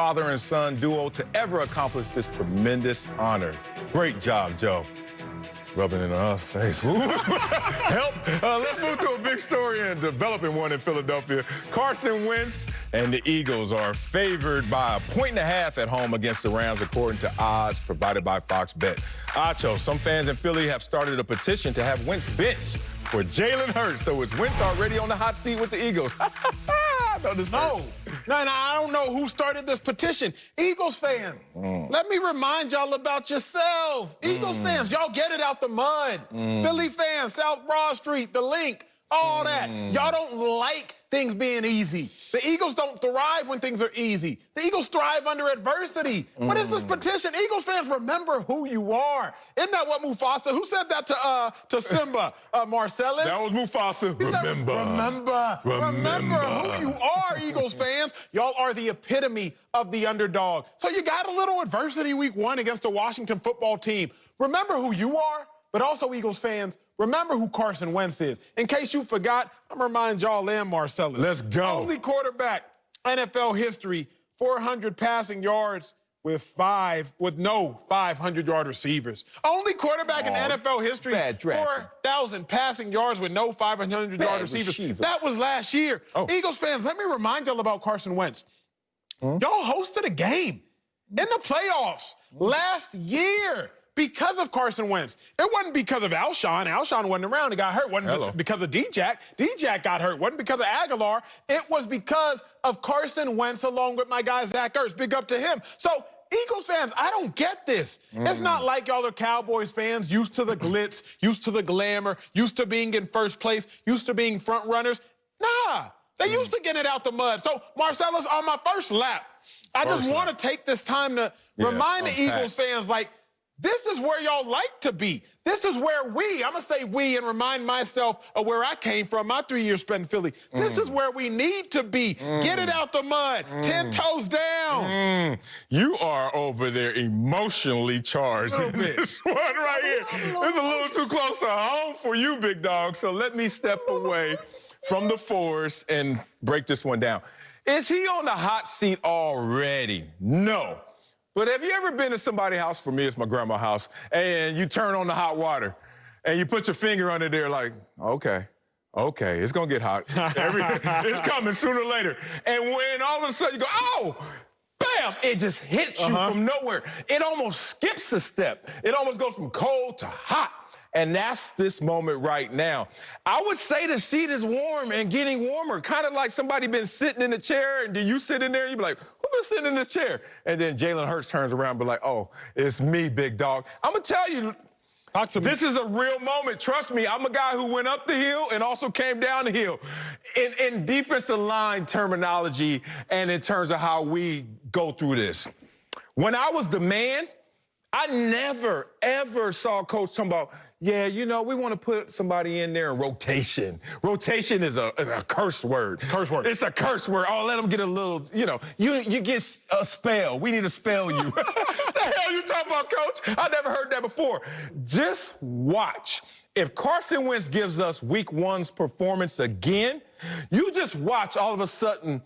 father and son duo to ever accomplish this tremendous honor. Great job, Joe. Rubbing in our face. Help. Let's move to a big story and developing one in Philadelphia. Carson Wentz and the Eagles are favored by 1.5 at home against the Rams, according to odds provided by Fox Bet. Acho, some fans in Philly have started a petition to have Wentz benched for Jalen Hurts. So is Wentz already on the hot seat with the Eagles? No, I don't know who started this petition. Eagles fans, let me remind y'all about yourself. Eagles fans, y'all get it out the mud. Philly fans, South Broad Street, the link, all that. Y'all don't like things being easy. The Eagles don't thrive when things are easy. The Eagles thrive under adversity. What is this petition? Eagles fans, remember who you are. Isn't that what Mufasa? Who said that to Simba? Marcellus? That was Mufasa. Remember who you are, Eagles fans. Y'all are the epitome of the underdog. So you got a little adversity week 1 against the Washington football team. Remember who you are, but also, Eagles fans, remember who Carson Wentz is. In case you forgot, I'm going to remind y'all and Marcellus. Let's go. Only quarterback, NFL history, 400 passing yards with no 500-yard receivers. Only quarterback in NFL history, 4,000 passing yards with no 500-yard receivers. That was last year. Eagles fans, let me remind y'all about Carson Wentz. Y'all hosted a game in the playoffs last year because of Carson Wentz. It wasn't because of Alshon. Alshon wasn't around. He got hurt. It wasn't because of D-Jack. D-Jack got hurt. It wasn't because of Aguilar. It was because of Carson Wentz along with my guy Zach Ertz. Big up to him. So, Eagles fans, I don't get this. It's not like y'all are Cowboys fans, used to the glitz, used to the glamour, used to being in first place, used to being front runners. Nah, they used to get it out the mud. So, Marcellus, on my first lap, I just want to take this time to remind the Eagles fans, like, this is where y'all like to be. This is where I'm going to say we and remind myself of where I came from, my 3 years spent in Philly. This is where we need to be. Get it out the mud. 10 toes down. You are over there emotionally charged in this one right here. It's a little too close to home for you, big dog. So let me step away from the force and break this one down. Is he on the hot seat already? No. But have you ever been to somebody's house, for me it's my grandma's house, and you turn on the hot water and you put your finger under there like, okay, it's gonna get hot. It's coming sooner or later. And when all of a sudden you go, oh, bam, it just hits you from nowhere. It almost skips a step. It almost goes from cold to hot. And that's this moment right now. I would say the seat is warm and getting warmer, kind of like somebody been sitting in the chair, and then you sit in there and you be like, who been sitting in this chair? And then Jalen Hurts turns around and be like, oh, it's me, big dog. I'm going to tell you, this is a real moment. Trust me, I'm a guy who went up the hill and also came down the hill. In defensive line terminology and in terms of how we go through this. When I was the man, I never, ever saw a coach talking about, yeah, you know, we want to put somebody in there in rotation. Rotation is a curse word. Curse word. It's a curse word. Oh, let them get a little, you know, you get a spell. We need to spell you. The hell you talking about, Coach? I never heard that before. Just watch. If Carson Wentz gives us week 1's performance again, you just watch all of a sudden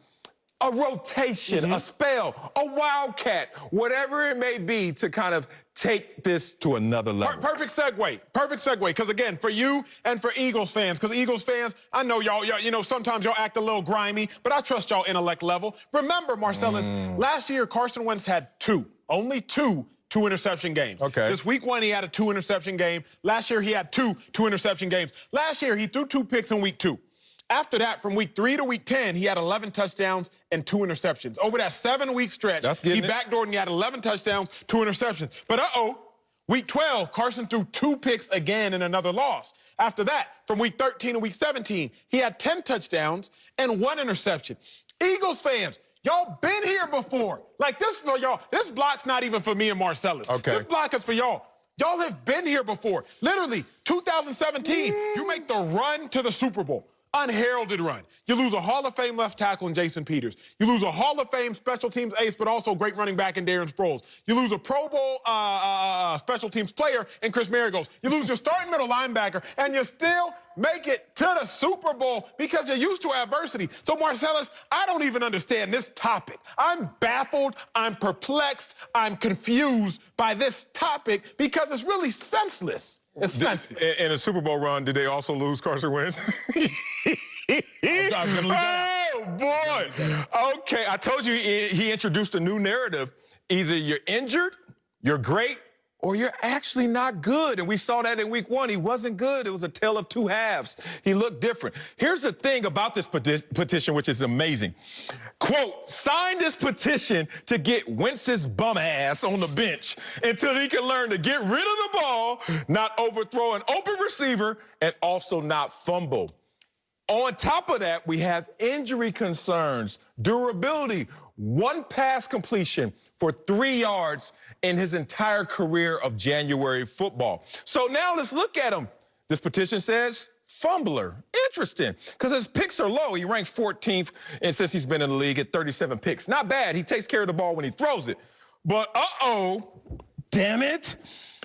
a rotation, a spell, a wildcat, whatever it may be to kind of take this to another level. Perfect segue, because again, for you and for Eagles fans, because Eagles fans, I know y'all, you know, sometimes y'all act a little grimy, but I trust y'all intellect level. Remember, Marcellus, last year Carson Wentz had only two interception games. This week 1, he had a 2-interception game. Last year, he had two interception games. Last year, he threw 2 picks in week 2. After that, from week 3 to week 10, he had 11 touchdowns and 2 interceptions. Over that 7-week stretch, he backdoored and he had 11 touchdowns, 2 interceptions. But week 12, Carson threw 2 picks again in another loss. After that, from week 13 to week 17, he had 10 touchdowns and 1 interception. Eagles fans, y'all been here before. Like this for y'all. This block's not even for me and Marcellus. This block is for y'all. Y'all have been here before. Literally, 2017, you make the run to the Super Bowl. unheralded run. You lose a Hall of Fame left tackle in Jason Peters. You lose a Hall of Fame special teams ace, but also great running back in Darren Sproles. You lose a Pro Bowl special teams player in Chris Marigolds. You lose your starting middle linebacker, and you still make it to the Super Bowl because you're used to adversity. So, Marcellus, I don't even understand this topic. I'm baffled, I'm perplexed, I'm confused by this topic because it's really senseless. It's senseless. In a Super Bowl run, did they also lose Carson Wentz? Oh, boy. Okay, I told you he introduced a new narrative. Either you're injured, you're great, or you're actually not good. And we saw that in week 1. He wasn't good. It was a tale of two halves. He looked different. Here's the thing about this petition, which is amazing. Quote, sign this petition to get Wentz's bum ass on the bench until he can learn to get rid of the ball, not overthrow an open receiver, and also not fumble. On top of that, we have injury concerns, durability, 1 pass completion for 3 yards in his entire career of January football. So now let's look at him. This petition says fumbler. Interesting, because his picks are low. He ranks 14th, and since he's been in the league at 37 picks. Not bad. He takes care of the ball when he throws it. But, damn it,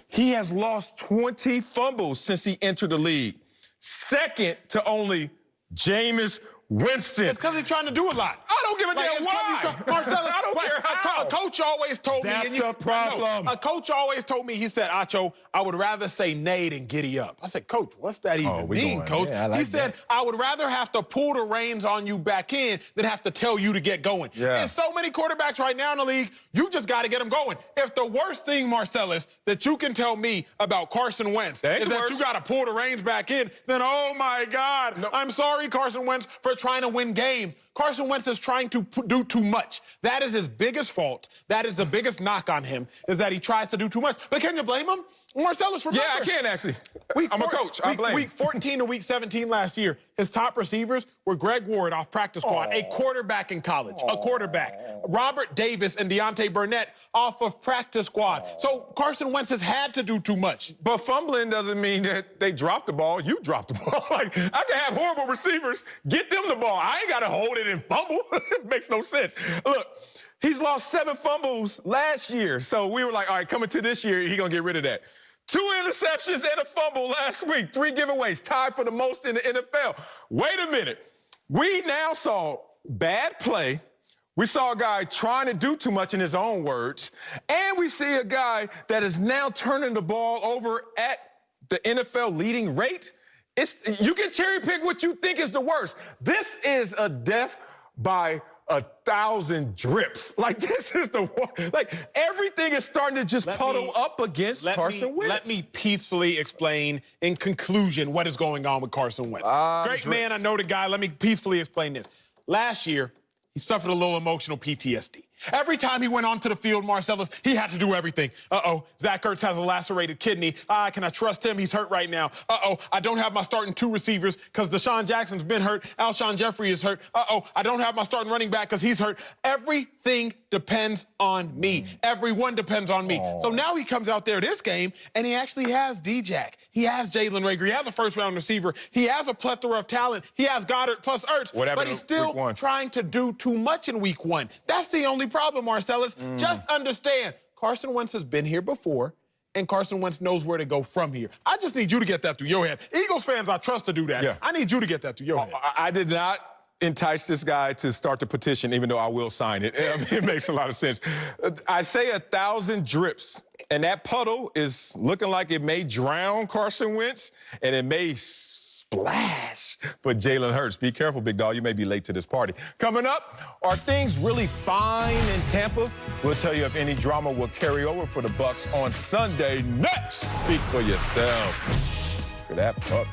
he has lost 20 fumbles since he entered the league. Second to only Jameis Winston. It's because he's trying to do a lot. I don't give a damn why. Marcellus, I don't care how. A coach always told me. That's the problem. A coach always told me, he said, Acho, I would rather say nay than giddy up. I said, Coach, what's that even mean, Coach? Yeah, he said, I would rather have to pull the reins on you back in than have to tell you to get going. Yeah. There's so many quarterbacks right now in the league, you just got to get them going. If the worst thing, Marcellus, that you can tell me about Carson Wentz is that you got to pull the reins back in, then, oh, my God. No. I'm sorry, Carson Wentz, for trying to win games. Carson Wentz is trying to do too much. That is his biggest fault. That is the biggest knock on him, is that he tries to do too much. But can you blame him? Marcellus, remember. Yeah, I can actually. I'm a coach. I blame. Week 14 to week 17 last year, his top receivers were Greg Ward off practice squad, a quarterback in college, a quarterback. Robert Davis and Deontay Burnett off of practice squad. So Carson Wentz has had to do too much. But fumbling doesn't mean that they dropped the ball. You dropped the ball. Like, I can have horrible receivers, get them the ball. I ain't got to hold it and fumble. It makes no sense. Look, he's lost 7 fumbles last year. So we were like, all right, coming to this year, he's going to get rid of that. 2 interceptions and a fumble last week. 3 giveaways, tied for the most in the NFL. Wait a minute. We now saw bad play. We saw a guy trying to do too much in his own words. And we see a guy that is now turning the ball over at the NFL leading rate. You can cherry pick what you think is the worst. This is a death by 1,000 drips. Like, this is the one. Like, everything is starting to just puddle up against Carson Wentz. Let me peacefully explain, in conclusion, what is going on with Carson Wentz. Great man, I know the guy. Let me peacefully explain this. Last year, he suffered a little emotional PTSD. Every time he went onto the field, Marcellus, he had to do everything. Zach Ertz has a lacerated kidney. Can I trust him? He's hurt right now. I don't have my starting 2 receivers because Deshaun Jackson's been hurt. Alshon Jeffrey is hurt. I don't have my starting running back because he's hurt. Everything depends on me. Everyone depends on me. So now he comes out there this game, and he actually has D-Jack. He has Jalen Reagor. He has a first-round receiver. He has a plethora of talent. He has Goddard plus Ertz. But he's still trying to do too much in week 1. That's the only problem, Marcellus. Just understand, Carson Wentz has been here before, and Carson Wentz knows where to go from here. I just need you to get that through your head. Eagles fans, I trust to do that. Yeah. I need you to get that through your head. I did not entice this guy to start the petition, even though I will sign it. It makes a lot of sense. I say 1,000 drips, and that puddle is looking like it may drown Carson Wentz, and it may splash for Jalen Hurts. Be careful, big dog. You may be late to this party. Coming up, are things really fine in Tampa? We'll tell you if any drama will carry over for the Bucs on Sunday next. Speak for yourself. Look at that pup.